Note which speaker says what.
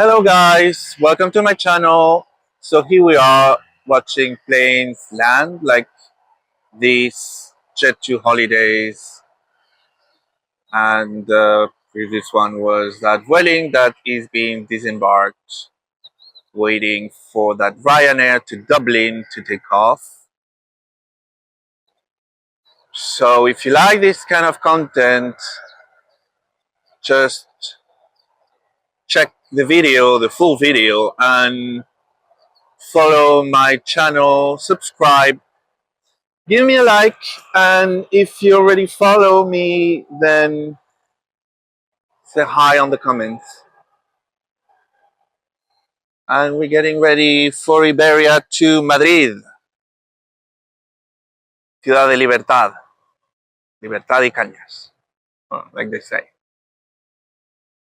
Speaker 1: Hello guys, welcome to my channel. So here we are watching planes land like these Jet 2 holidays, and the previous one was that Vueling that is being disembarked, waiting for that Ryanair to Dublin to take off. So if you like this kind of content, just check the video, the full video, and follow my channel, subscribe, give me a like, and if you already follow me, then say hi on the comments. And we're getting ready for Iberia to Madrid, Ciudad de Libertad, Libertad y Cañas, like they say.